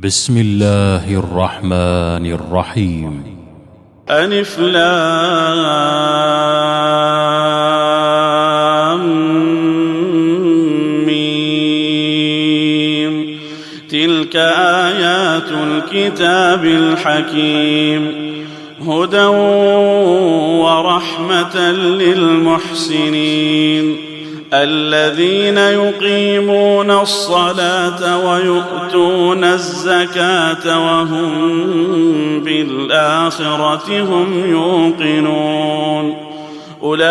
بسم الله الرحمن الرحيم. ألف لام ميم. تلك آيات الكتاب الحكيم، هدى ورحمة للمحسنين الذين يقيمون الصلاة ويؤتون الزكاة وهم بالآخرة هم يوقنون. أولئك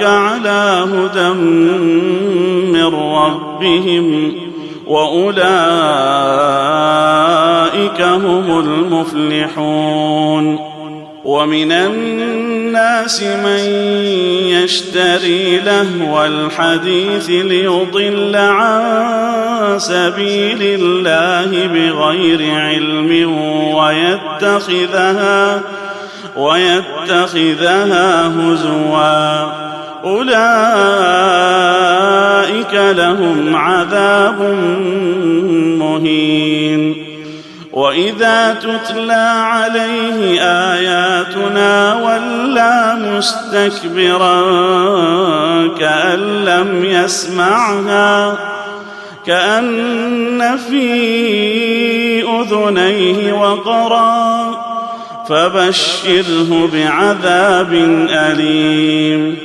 على هدى من ربهم وأولئك هم المفلحون. ومن الناس من يشتري لهو الحديث ليضل عن سبيل الله بغير علم ويتخذها هزوا، أولئك لهم عذاب مهين. وإذا تتلى عليه آياتنا ولى مستكبرا كأن لم يسمعها، كأن في أذنيه وقرا، فبشره بعذاب أليم.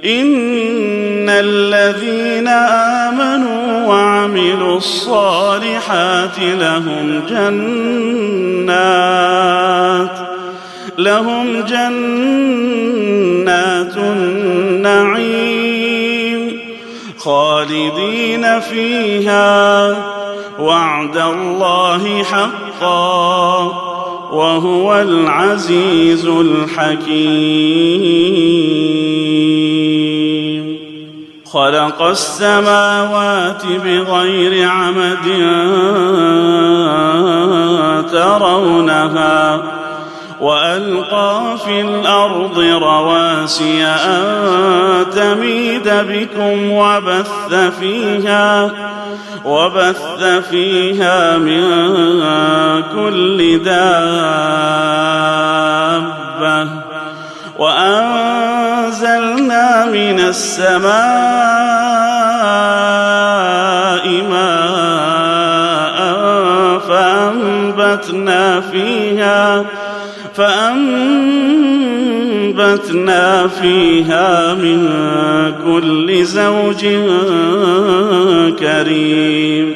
إن الذين آمنوا وعملوا الصالحات لهم جنات النعيم خالدين فيها، وعد الله حقا، وهو العزيز الحكيم. خلق السماوات بغير عمد ترونها، وألقى في الأرض رواسي أن تميد بكم وبث فيها من كل دابة، وأنزلنا من السماء ماء فأنبتنا فيها من كل زوج كريم.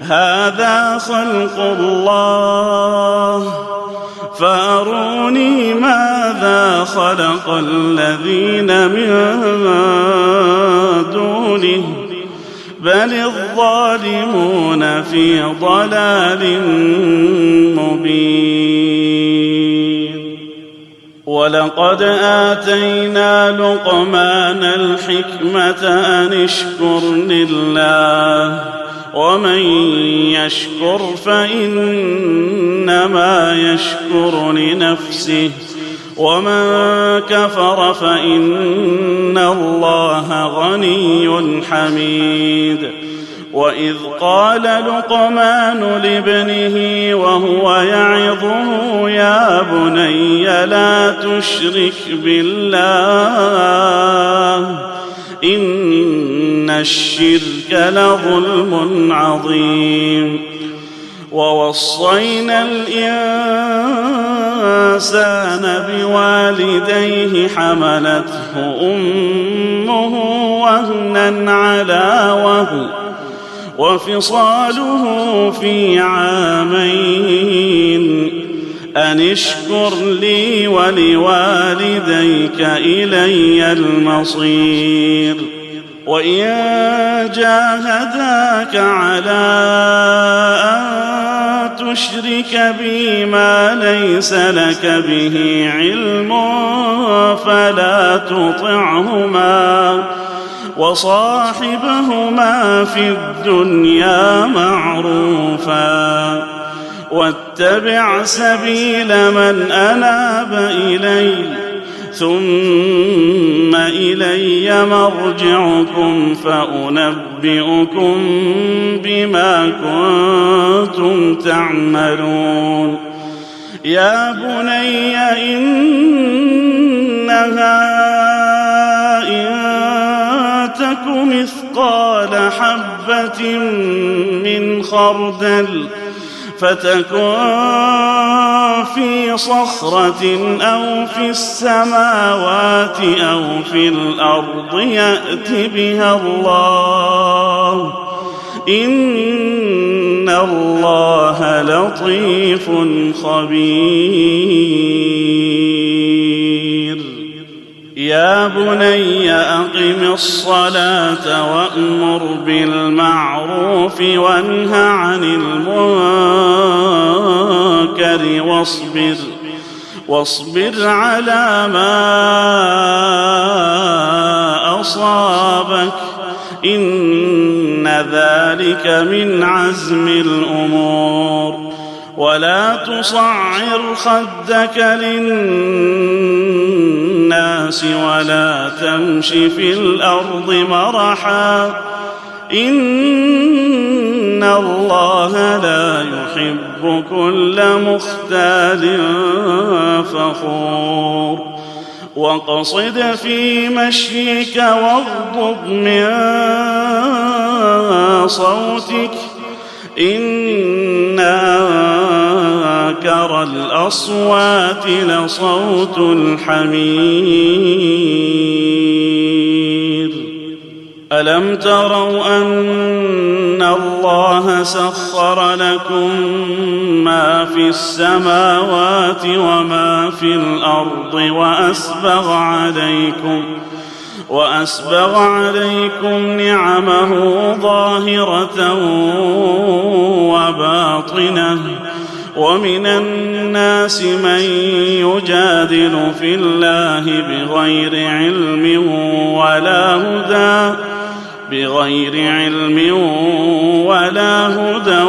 هذا خلق الله، فأروني ماذا خلق الذين من دونه، بل الظالمون في ضلال مبين. ولقد آتينا لقمان الحكمة أن اشكر لله، ومن يشكر فإنما يشكر لنفسه، ومن كفر فإن الله غني حميد. وإذ قال لقمان لابنه وهو يعظه يا بني لا تشرك بالله إن الشرك لظلم عظيم. ووصينا الإنسان بوالديه حملته أمه وهنا على وهن وفصاله في عامين أن اشكر لي ولوالديك إلي المصير. وإن جاهداك على أن تشرك بي ما ليس لك به علم فلا تطعهما، وصاحبهما في الدنيا معروفا، واتبع سبيل من أناب إلي، ثم إلي مرجعكم فأنبئكم بما كنتم تعملون يا بني إنها إن تك مثقال حبة من خردل فتكن في صخرة أو في السماوات أو في الأرض يأت بها الله إن الله لطيف خبير يا بني أقم الصلاة وأمر بالمعروف وانه عن المنكر واصبر على ما أصابك إن ذلك من عزم الأمور ولا تصعر خدك للناس ولا تمش في الأرض مرحا إن الله لا يحب كل مختال فخور واقصد في مشيك واغضض من صوتك إن أنكر الأصوات لصوت الحمير ألم تروا أن الله سخر لكم ما في السماوات وما في الأرض وأسبغ عليكم نعمه ظاهرة وباطنة ومن الناس من يجادل في الله بغير علم ولا هدى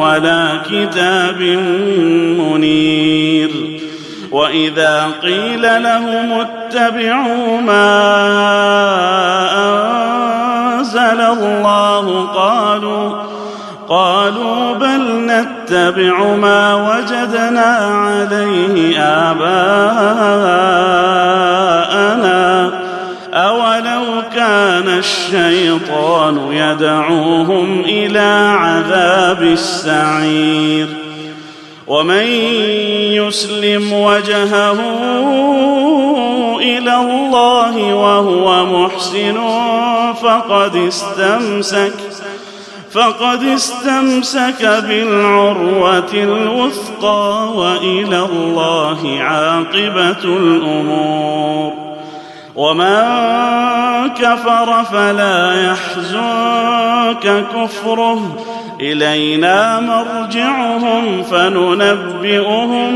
ولا كتاب منير وإذا قيل لهم اتبعوا ما أنزل الله قالوا بل نتبع ما وجدنا عليه آباءنا أولو كان الشيطان يدعوهم إلى عذاب السعير ومن يسلم وجهه إلى الله وهو محسن فقد استمسك بالعروة الوثقى وإلى الله عاقبة الأمور ومن كفر فلا يحزنك كفره إلينا مرجعهم فننبئهم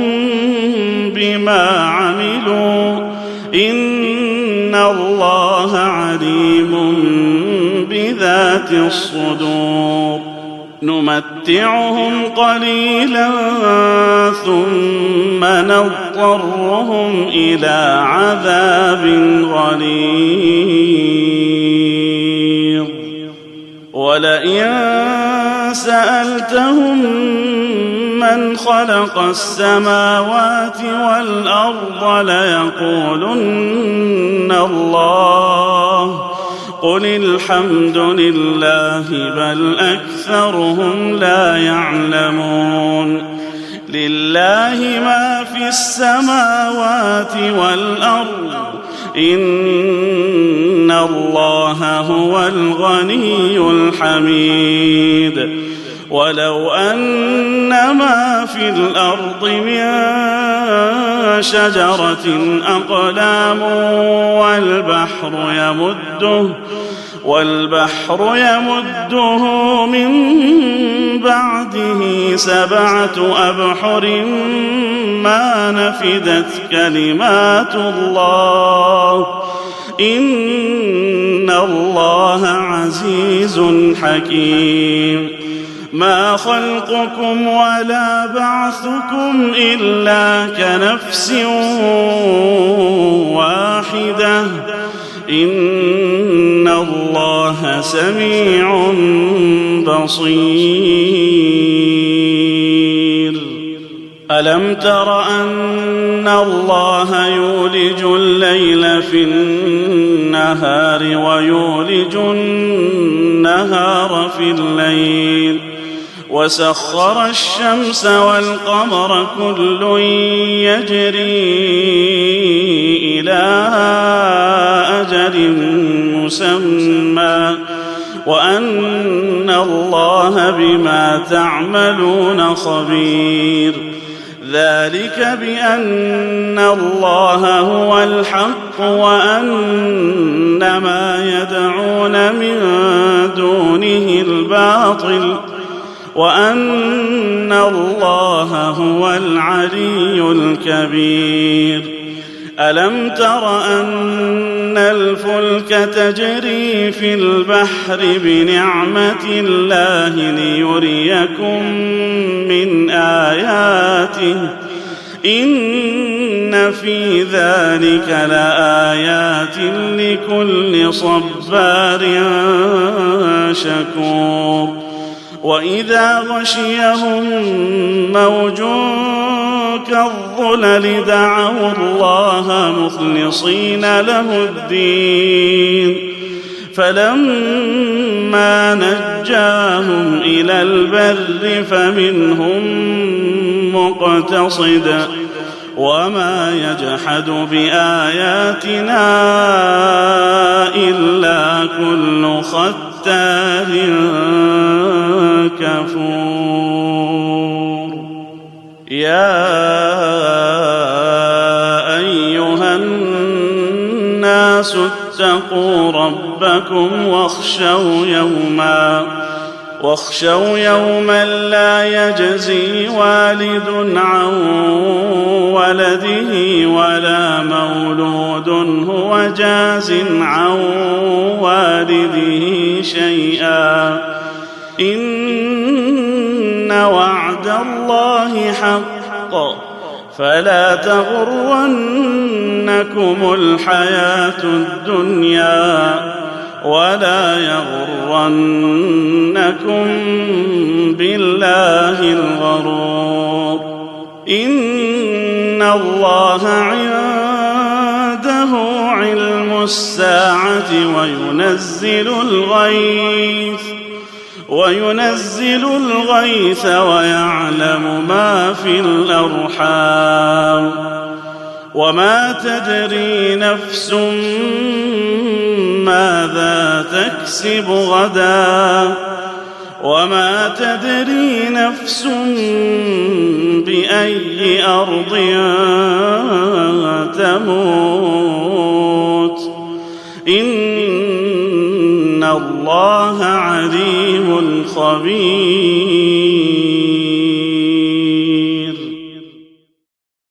بما عملوا إن الله عليم بذات الصدور نمتعهم قليلا ثم نضطرهم إلى عذاب غليظ ولئن سألتهم من خلق السماوات والأرض ليقولن الله قل الحمد لله بل أكثرهم لا يعلمون لله ما في السماوات والأرض إن الله هو الغني الحميد ولو أن ما في الأرض من شجرة أقلام والبحر يمده من بعده 7 أبحر ما نفدت كلمات الله إن الله عزيز حكيم ما خلقكم ولا بعثكم إلا كنفس واحدة إن الله سميع بصير ألم تر أن الله يولج الليل في النهار ويولج النهار في الليل وسخر الشمس والقمر كل يجري إلى أجل مسمى وأن الله بما تعملون خبير ذلك بأن الله هو الحق وأن ما يدعون من دونه الباطل وأن الله هو العلي الكبير ألم تر أن الفلك تجري في البحر بنعمة الله ليريكم من آياته إن في ذلك لآيات لكل صبار شكور وإذا غشيهم موج كالظلل دعوا الله مخلصين له الدين فلما نجاهم إلى البر فمنهم مقتصد وما يجحد بآياتنا إلا كل ختار كفور يا أيها الناس اتقوا ربكم واخشوا يوما لا يجزي والد عن ولده ولا مولود هو جاز عن والده شيئا إن وعد الله حق فلا تغرنكم الحياة الدنيا ولا يغرنكم بالله الغرور إن الله عنده علم الساعة وينزل الغيث ويعلم ما في الأرحام وما تدري نفس ماذا تكسب غدا وما تدري نفس بأي أرض تموت إن الله عليم خبير